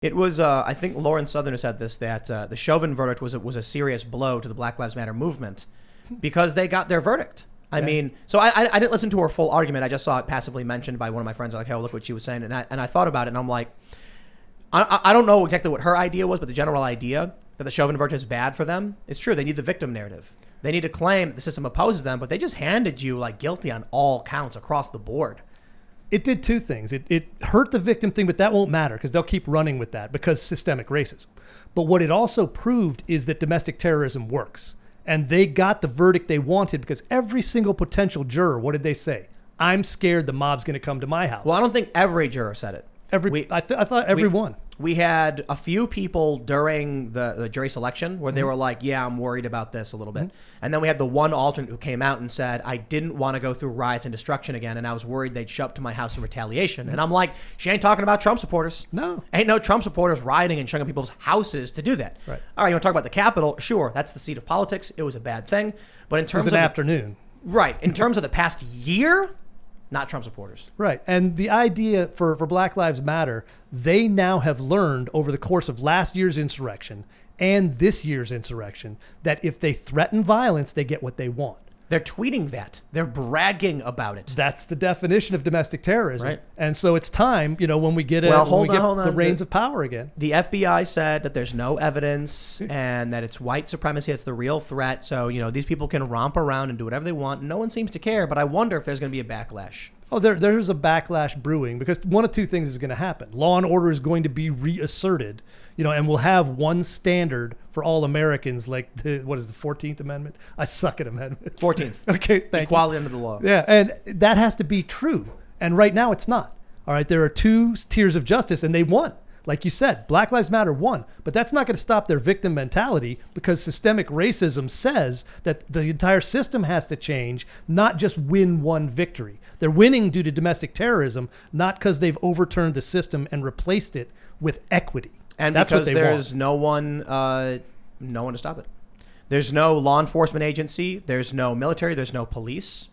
It was, I think Lauren Southerner said this, that the Chauvin verdict was a serious blow to the Black Lives Matter movement because they got their verdict. I mean, so I didn't listen to her full argument. I just saw it passively mentioned by one of my friends. Like, hey, look what she was saying. And I thought about it, and I'm like, I don't know exactly what her idea was, but the general idea that the Chauvin verdict is bad for them, it's true. They need the victim narrative. They need to claim that the system opposes them, but they just handed you like guilty on all counts across the board. It did two things. It hurt the victim thing, but that won't matter because they'll keep running with that because systemic racism. But what it also proved is that domestic terrorism works. And they got the verdict they wanted because every single potential juror, what did they say? I'm scared the mob's going to come to my house. Well, I don't think every juror said it. I thought everyone. We had a few people during the jury selection where they were like, yeah, I'm worried about this a little bit. And then we had the one alternate who came out and said, I didn't want to go through riots and destruction again, and I was worried they'd show up to my house in retaliation. And I'm like, she ain't talking about Trump supporters. No. Ain't no Trump supporters rioting and showing up people's houses to do that. Right. All right, you want to talk about the Capitol? Sure, that's the seat of politics. It was a bad thing. But in terms of afternoon. Right. In terms of the past year, not Trump supporters. Right. And the idea for Black Lives Matter, they now have learned over the course of last year's insurrection and this year's insurrection that if they threaten violence, they get what they want. They're tweeting that. They're bragging about it. That's the definition of domestic terrorism. Right. And so it's time, when we get hold the on. reins of power again. The FBI said that there's no evidence and that it's white supremacy. It's the real threat. So, these people can romp around and do whatever they want. No one seems to care, but I wonder if there's going to be a backlash. Oh, there's a backlash brewing because one of two things is going to happen. Law and order is going to be reasserted, and we'll have one standard for all Americans, like what is the 14th Amendment? I suck at amendments. 14th. Okay, thank Equality you. under the law. Yeah, and that has to be true. And right now it's not. All right, there are two tiers of justice, and they won. Like you said, Black Lives Matter won, but that's not going to stop their victim mentality because systemic racism says that the entire system has to change, not just win one victory. They're winning due to domestic terrorism, not because they've overturned the system and replaced it with equity. And that's because what they there's want. no one to stop it. There's no law enforcement agency. There's no military. There's no police.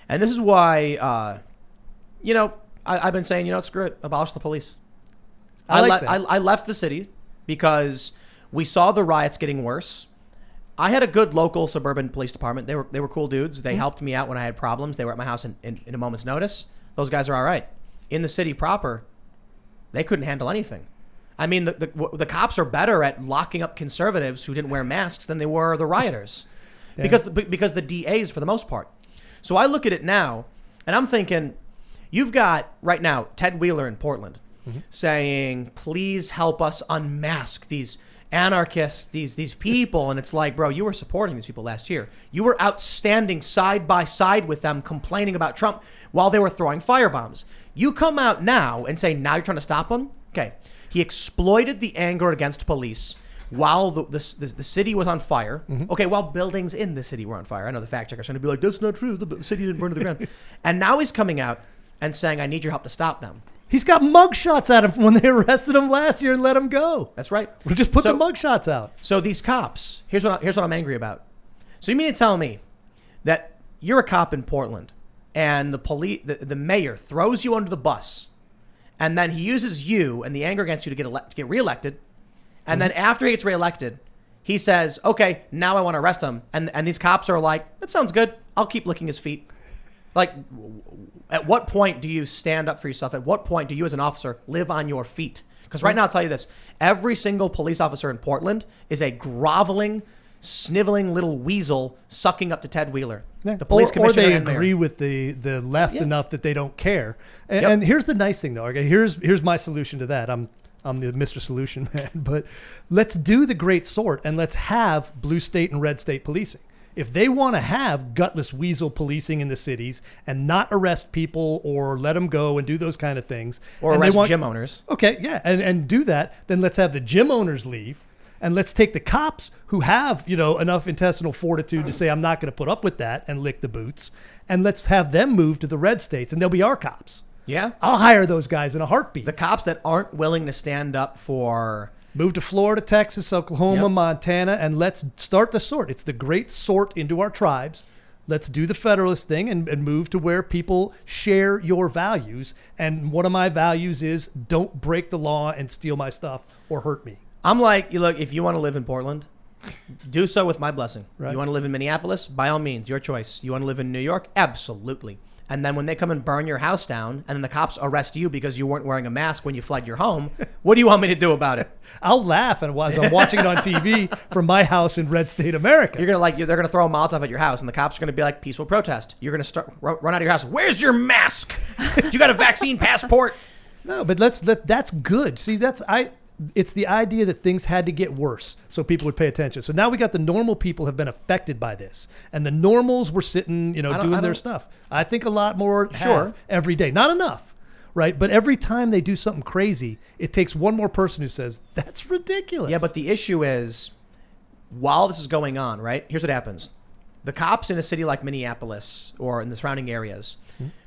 And this is why, I've been saying, screw it, abolish the police. I left the city because we saw the riots getting worse. I had a good local suburban police department. They were cool dudes. They helped me out when I had problems. They were at my house in a moment's notice. Those guys are all right. In the city proper, they couldn't handle anything. I mean, the cops are better at locking up conservatives who didn't wear masks than they were the rioters, because the DAs for the most part. So I look at it now, and I'm thinking, you've got right now Ted Wheeler in Portland. Saying, please help us unmask these anarchists, these people. And it's like, bro, you were supporting these people last year. You were out standing side by side with them complaining about Trump while they were throwing firebombs. You come out now and say, now you're trying to stop them? Okay. He exploited the anger against police while the city was on fire. Okay, while buildings in the city were on fire. I know the fact checkers are going to be like, that's not true. The city didn't burn to the ground. And now he's coming out and saying, I need your help to stop them. He's got mugshots at him from when they arrested him last year and let him go. That's right. We'll just put the mugshots out. So these cops, here's what I'm angry about. So you mean to tell me that you're a cop in Portland and the mayor throws you under the bus, and then he uses you and the anger against you to get reelected, and then after he gets reelected, he says, okay, now I want to arrest him, and these cops are like, that sounds good. I'll keep licking his feet. Like, at what point do you stand up for yourself? At what point do you as an officer live on your feet? Because right now, I'll tell you this. Every single police officer in Portland is a groveling, sniveling little weasel sucking up to Ted Wheeler. Yeah. The police commissioner or they and mayor. agree with the left enough that they don't care. And here's the nice thing, though. Okay, here's my solution to that. I'm the Mr. Solution Man. But let's do the great sort, and let's have blue state and red state policing. If they want to have gutless weasel policing in the cities and not arrest people or let them go and do those kind of things. Or arrest gym owners. Okay, yeah, and do that. Then let's have the gym owners leave. And let's take the cops who have, enough intestinal fortitude to say, I'm not going to put up with that and lick the boots. And let's have them move to the red states and they'll be our cops. Yeah. I'll hire those guys in a heartbeat. The cops that aren't willing to stand up for... Move to Florida, Texas, Oklahoma, Montana, and let's start the sort. It's the great sort into our tribes. Let's do the federalist thing and move to where people share your values. And one of my values is don't break the law and steal my stuff or hurt me. I'm like, look, if you want to live in Portland, do so with my blessing. Right. You want to live in Minneapolis? By all means, your choice. You want to live in New York? Absolutely. And then when they come and burn your house down and then the cops arrest you because you weren't wearing a mask when you fled your home, what do you want me to do about it? I'll laugh as I'm watching it on TV from my house in red state America. You're going to they're going to throw a Molotov at your house and the cops are going to be like, peaceful protest. You're going to run out of your house. Where's your mask? Do you got a vaccine passport? No, but that's good. See, it's the idea that things had to get worse so people would pay attention. So now we got the normal people have been affected by this, and the normals were sitting, doing their stuff. I think a lot more have every day. Not enough, right? But every time they do something crazy, it takes one more person who says, that's ridiculous. Yeah, but the issue is, while this is going on, right? Here's what happens. The cops in a city like Minneapolis or in the surrounding areas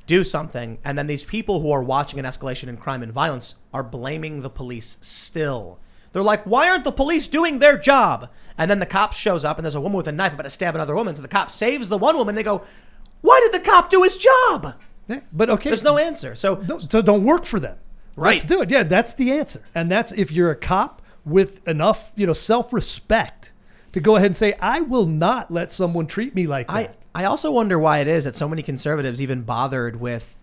do something, and then these people who are watching an escalation in crime and violence are blaming the police still. They're like, why aren't the police doing their job? And then the cop shows up, and there's a woman with a knife about to stab another woman, so the cop saves the one woman. They go, why did the cop do his job? Yeah, but okay. There's no answer. So don't work for them. Right. Let's do it. Yeah, that's the answer. And that's if you're a cop with enough, self-respect to go ahead and say, I will not let someone treat me like that. I also wonder why it is that so many conservatives even bothered with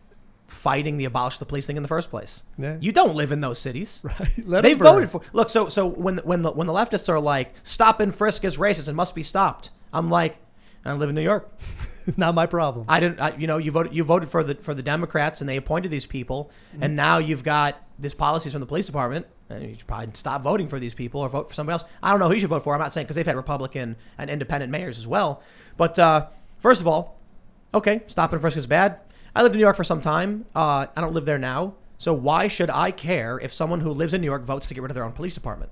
fighting the abolish the police thing in the first place. Yeah. You don't live in those cities. Right. They voted for. Look, so when the leftists are like, stop and frisk is racist and must be stopped, I'm like, I don't live in New York. Not my problem. You voted for the Democrats and they appointed these people, and now you've got these policies from the police department. And you should probably stop voting for these people or vote for somebody else. I don't know who you should vote for. I'm not saying, because they've had Republican and independent mayors as well. But first of all, okay, stop and frisk is bad. I lived in New York for some time. I don't live there now. So why should I care if someone who lives in New York votes to get rid of their own police department?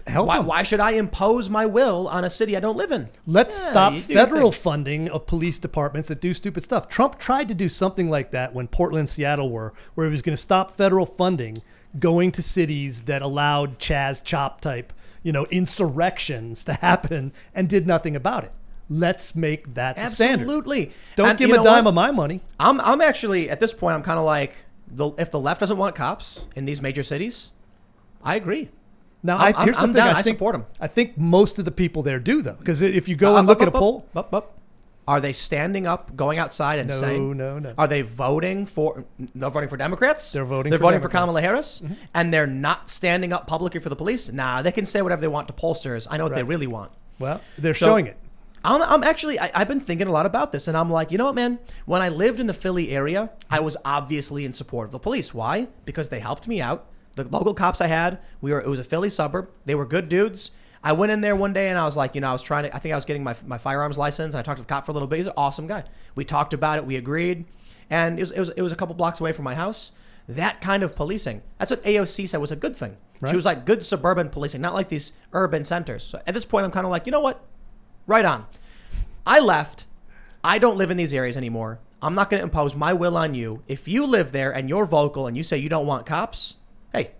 Why should I impose my will on a city I don't live in? Let's stop federal funding of police departments that do stupid stuff. Trump tried to do something like that when Portland and Seattle were, where he was going to stop federal funding going to cities that allowed Chaz Chop type, insurrections to happen, and did nothing about it. Let's make that the standard. Absolutely. Don't give him a dime of my money. I'm actually, at this point, I'm kind of like, if the left doesn't want cops in these major cities, I agree. Now, here's something I support them. I think most of the people there do, though, because if you go and look at a poll. Are they standing up, going outside and saying? No. Are they voting for? They're voting for Democrats. They're voting for Kamala Harris, and they're not standing up publicly for the police. Nah, they can say whatever they want to pollsters. I know what they really want. Well, they're showing it. I've been thinking a lot about this, and I'm like, you know what, man? When I lived in the Philly area, I was obviously in support of the police. Why? Because they helped me out. The local cops I had, it was a Philly suburb. They were good dudes. I went in there one day and I was like, I think I was getting my firearms license, and I talked to the cop for a little bit. He's an awesome guy. We talked about it. We agreed. And it was a couple blocks away from my house. That kind of policing. That's what AOC said was a good thing. Right. She was like, good suburban policing, not like these urban centers. So at this point, I'm kind of like, you know what? Right on. I left. I don't live in these areas anymore. I'm not going to impose my will on you. If you live there and you're vocal and you say you don't want cops, hey,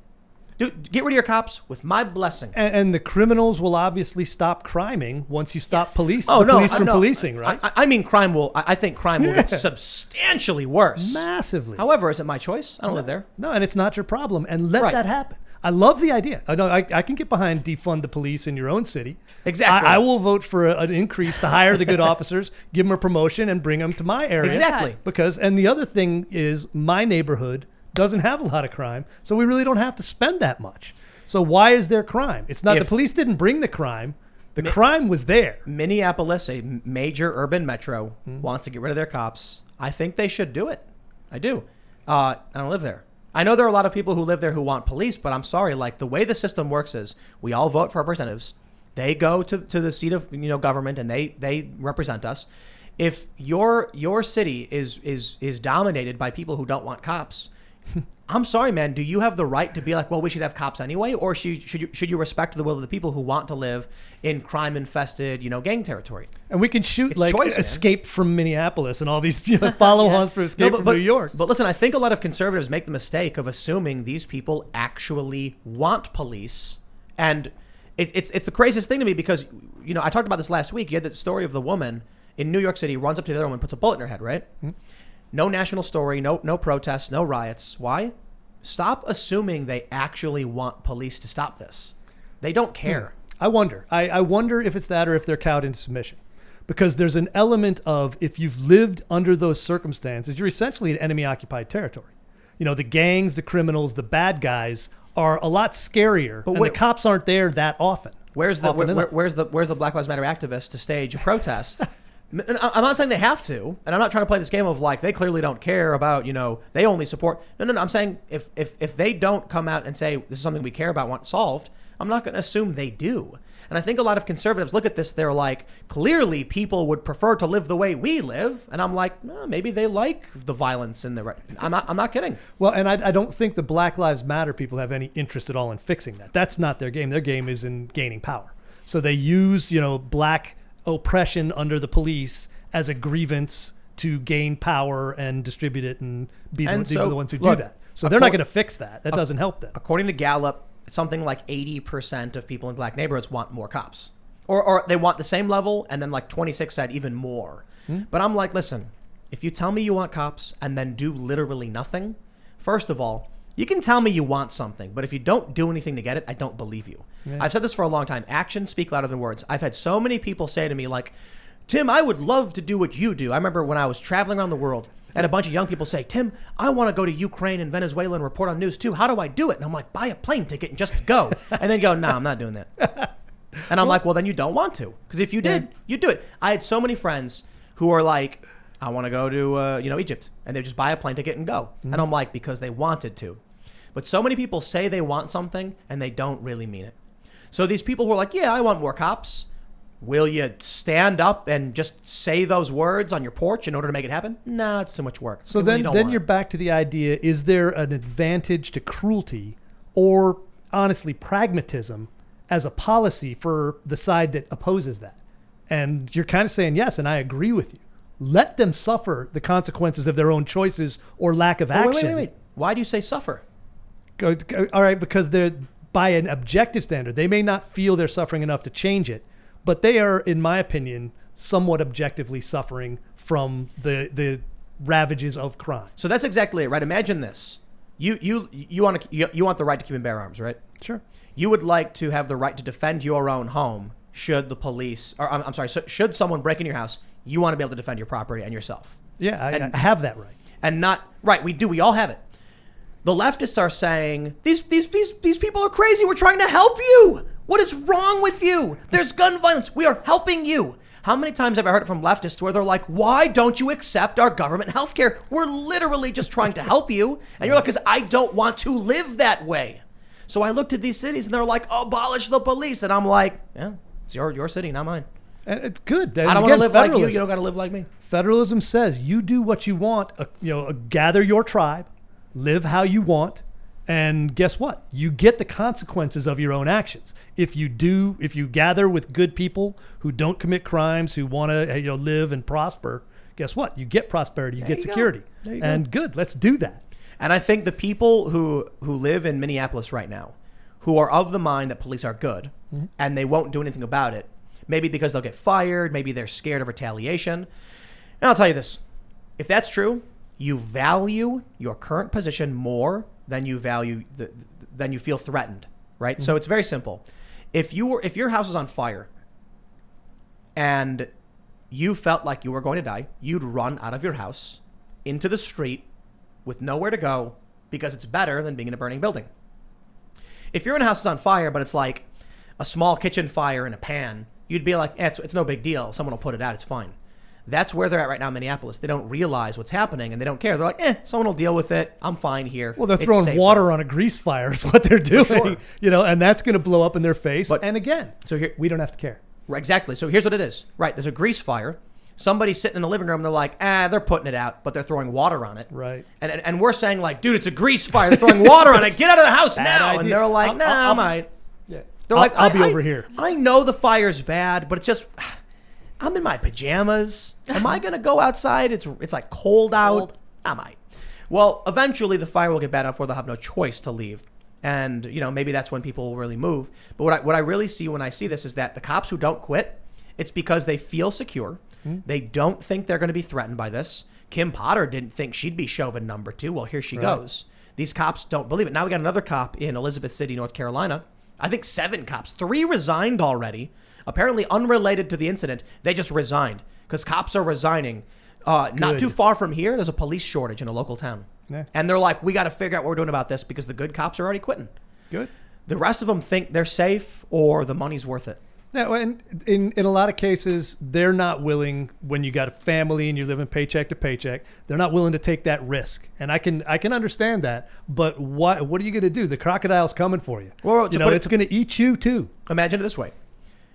dude, get rid of your cops with my blessing. And the criminals will obviously stop criming once you stop police from policing, right? I mean, I think crime will get substantially worse. Massively. However, is it my choice? I don't live there. No, and it's not your problem. And let that happen. I love the idea. I can get behind defund the police in your own city. Exactly. I will vote for an increase to hire the good officers, give them a promotion, and bring them to my area. Exactly. And the other thing is, my neighborhood doesn't have a lot of crime, so we really don't have to spend that much. So why is there crime? It's not the police didn't bring the crime. The crime was there. Minneapolis, a major urban metro, wants to get rid of their cops. I think they should do it. I do. I don't live there. I know there are a lot of people who live there who want police, but I'm sorry. Like, the way the system works is we all vote for representatives. They go to the seat of government and they represent us. If your city is dominated by people who don't want cops, I'm sorry, man. Do you have the right to be like, well, we should have cops anyway, or should you respect the will of the people who want to live in crime-infested, gang territory? And we can shoot Escape from Minneapolis and all these follow-ons for Escape from New York. But listen, I think a lot of conservatives make the mistake of assuming these people actually want police, and it's the craziest thing to me because I talked about this last week. You had the story of the woman in New York City runs up to the other one and puts a bullet in her head, right? Mm-hmm. No national story, no protests, no riots. Why? Stop assuming they actually want police to stop this. They don't care. I wonder. I wonder if it's that or if they're cowed into submission. Because there's an element of, if you've lived under those circumstances, you're essentially in enemy-occupied territory. You know, the gangs, the criminals, the bad guys are a lot scarier, but the cops aren't there that often. Where's the Black Lives Matter activists to stage a protest? I'm not saying they have to, and I'm not trying to play this game of like they clearly don't care about, you know, they only support. No. I'm saying if they don't come out and say this is something we care about, want solved, I'm not going to assume they do. And I think a lot of conservatives look at this, they're like, clearly people would prefer to live the way we live. And I'm like, maybe they like the violence in the... I'm not kidding. Well, and I don't think the Black Lives Matter people have any interest at all in fixing that. That's not their game. Their game is in gaining power. So they use, you know, black oppression under the police as a grievance to gain power and distribute it and be the ones who do that. So they're not going to fix that. That doesn't help them. According to Gallup, something like 80% of people in black neighborhoods want more cops, or they want the same level, and then like 26 said even more. But I'm like, listen, if you tell me you want cops and then do literally nothing, first of all, you can tell me you want something, but if you don't do anything to get it, I don't believe you. Yeah. I've said this for a long time. Actions speak louder than words. I've had so many people say to me like, Tim, I would love to do what you do. I remember when I was traveling around the world, and a bunch of young people say, Tim, I want to go to Ukraine and Venezuela and report on news too. How do I do it? And I'm like, buy a plane ticket and just go. And then go, no, I'm not doing that. And I'm like, well, then you don't want to. Because if you did, you'd do it. I had so many friends who are like, I want to go to Egypt. And they just buy a plane ticket and go. And I'm like, because they wanted to. But so many people say they want something and they don't really mean it. So these people who are like, yeah, I want more cops. Will you stand up and just say those words on your porch in order to make it happen? No, it's too much work. So then you're back to the idea, is there an advantage to cruelty or, honestly, pragmatism as a policy for the side that opposes that? And you're kind of saying yes, and I agree with you. Let them suffer the consequences of their own choices or lack of action. Wait. Why do you say suffer? All right, because they're, by an objective standard, they may not feel they're suffering enough to change it. But they are, in my opinion, somewhat objectively suffering from the ravages of crime. So that's exactly it, right? Imagine this: you want the right to keep and bear arms, right? Sure. You would like to have the right to defend your own home should the police, or should someone break in your house. You want to be able to defend your property and yourself. Yeah, I have that right. And not right. We do. We all have it. The leftists are saying these people are crazy. We're trying to help you. What is wrong with you? There's gun violence. We are helping you. How many times have I heard it from leftists where they're like, why don't you accept our government health care? We're literally just trying to help you. And you're like, because I don't want to live that way. So I looked at these cities and they're like, abolish the police. And I'm like, yeah, it's your city, not mine. And it's good. I don't want to live like you. You don't got to live like me. Federalism says you do what you want. Gather your tribe, live how you want. And guess what? You get the consequences of your own actions. If you gather with good people who don't commit crimes, who want to live and prosper, guess what? You get prosperity, you get security. And good, let's do that. And I think the people who live in Minneapolis right now, who are of the mind that police are good, and they won't do anything about it, maybe because they'll get fired, maybe they're scared of retaliation. And I'll tell you this, if that's true, you value your current position more than you feel threatened, right? So it's very simple. If your house is on fire and you felt like you were going to die, you'd run out of your house into the street with nowhere to go because it's better than being in a burning building. If your house is on fire, but it's like a small kitchen fire in a pan, you'd be like, it's no big deal. Someone will put it out. It's fine. That's where they're at right now in Minneapolis. They don't realize what's happening and they don't care. They're like, someone will deal with it. I'm fine here. Well, they're throwing water on a grease fire is what they're doing, and that's going to blow up in their face. And again, so here, we don't have to care. Right, exactly. So here's what it is. Right. There's a grease fire. Somebody's sitting in the living room. They're like, they're putting it out, but they're throwing water on it. Right. And we're saying like, dude, it's a grease fire. They're throwing water on it. Get out of the house now. Idea. And they're like, I might. Yeah. They're like, I'll be over here. I know the fire's bad, but it's just... I'm in my pajamas. Am I going to go outside? It's like cold out. I might. Well, eventually the fire will get bad enough where they'll have no choice to leave. And, maybe that's when people will really move. But what I really see when I see this is that the cops who don't quit, it's because they feel secure. They don't think they're going to be threatened by this. Kim Potter didn't think she'd be Chauvin number 2. Well, here she goes. These cops don't believe it. Now we got another cop in Elizabeth City, North Carolina. I think 7 cops. 3 resigned already. Apparently unrelated to the incident. They just resigned because cops are resigning. Not too far from here, there's a police shortage in a local town. Yeah. And they're like, we got to figure out what we're doing about this because the good cops are already quitting. Good. The rest of them think they're safe or the money's worth it. Yeah, and in a lot of cases, they're not willing, when you got a family and you're living paycheck to paycheck, they're not willing to take that risk. And I can understand that, but what are you going to do? The crocodile's coming for you. Well, it's going to eat you too. Imagine it this way.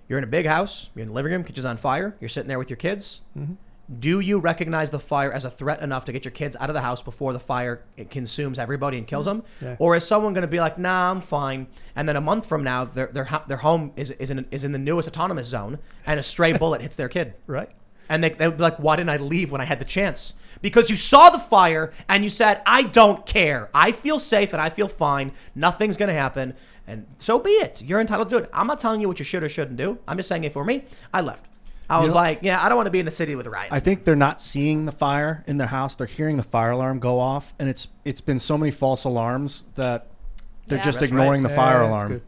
You're in a big house, you're in the living room, kitchen's on fire, you're sitting there with your kids. Mm-hmm. Do you recognize the fire as a threat enough to get your kids out of the house before the fire consumes everybody and kills them? Yeah. Or is someone going to be like, nah, I'm fine. And then a month from now, their home is in the newest autonomous zone and a stray bullet hits their kid. Right. And they'd be like, why didn't I leave when I had the chance? Because you saw the fire and you said, I don't care. I feel safe and I feel fine. Nothing's going to happen. And so be it. You're entitled to do it. I'm not telling you what you should or shouldn't do. I'm just saying, if for me, I left. I was like, yeah, I don't want to be in a city with riots. I think they're not seeing the fire in their house. They're hearing the fire alarm go off. And it's been so many false alarms that they're just ignoring the fire alarm.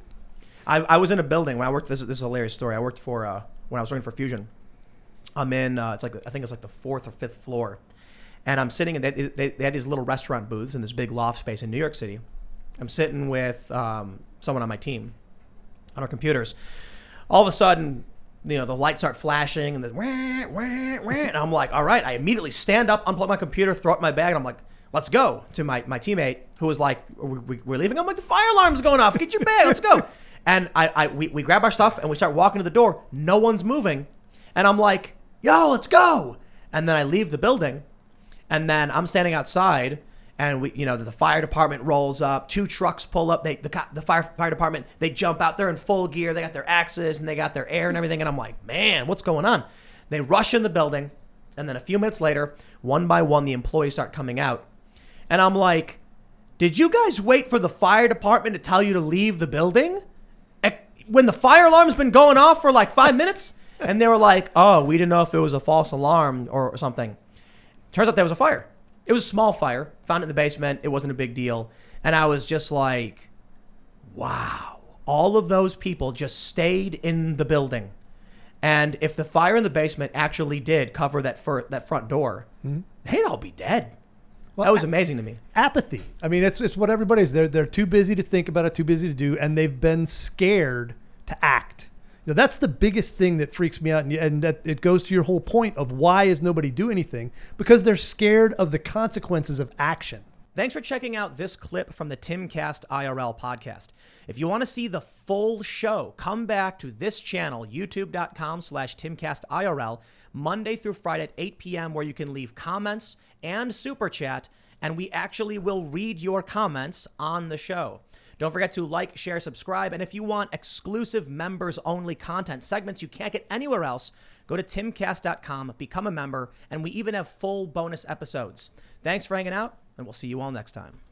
I was in a building when I worked. This is a hilarious story. I worked for, when I was working for Fusion. I'm in, I think it's like the 4th or 5th floor. And I'm sitting, and they had these little restaurant booths in this big loft space in New York City. I'm sitting with someone on my team on our computers. All of a sudden, the lights start flashing and the wah, wah, wah, and I'm like, all right. I immediately stand up, unplug my computer, throw it in my bag, and I'm like, let's go. To my teammate who was like, we're leaving. I'm like, the fire alarm's going off. Get your bag. Let's go. And we grab our stuff and we start walking to the door. No one's moving. And I'm like, yo, let's go. And then I leave the building, and then I'm standing outside. And the fire department rolls up. 2 trucks pull up. The fire department, they jump out. They're in full gear. They got their axes and they got their air and everything. And I'm like, man, what's going on? They rush in the building, and then a few minutes later, one by one, the employees start coming out. And I'm like, did you guys wait for the fire department to tell you to leave the building when the fire alarm's been going off for like 5 minutes? And they were like, oh, we didn't know if it was a false alarm or something. Turns out there was a fire. It was a small fire. Found it in the basement. It wasn't a big deal. And I was just like, wow. All of those people just stayed in the building. And if the fire in the basement actually did cover that front door, they'd all be dead. Well, that was amazing to me. Apathy. I mean, it's what everybody's. They're too busy to think about it, too busy to do, and they've been scared to act. That's the biggest thing that freaks me out, and that it goes to your whole point of why is nobody do anything? Because they're scared of the consequences of action. Thanks for checking out this clip from the Timcast IRL podcast. If you want to see the full show, come back to this channel, youtube.com/TimcastIRL, Monday through Friday at 8 p.m., where you can leave comments and super chat, and we actually will read your comments on the show. Don't forget to like, share, subscribe. And if you want exclusive members-only content, segments you can't get anywhere else, go to timcast.com, become a member, and we even have full bonus episodes. Thanks for hanging out, and we'll see you all next time.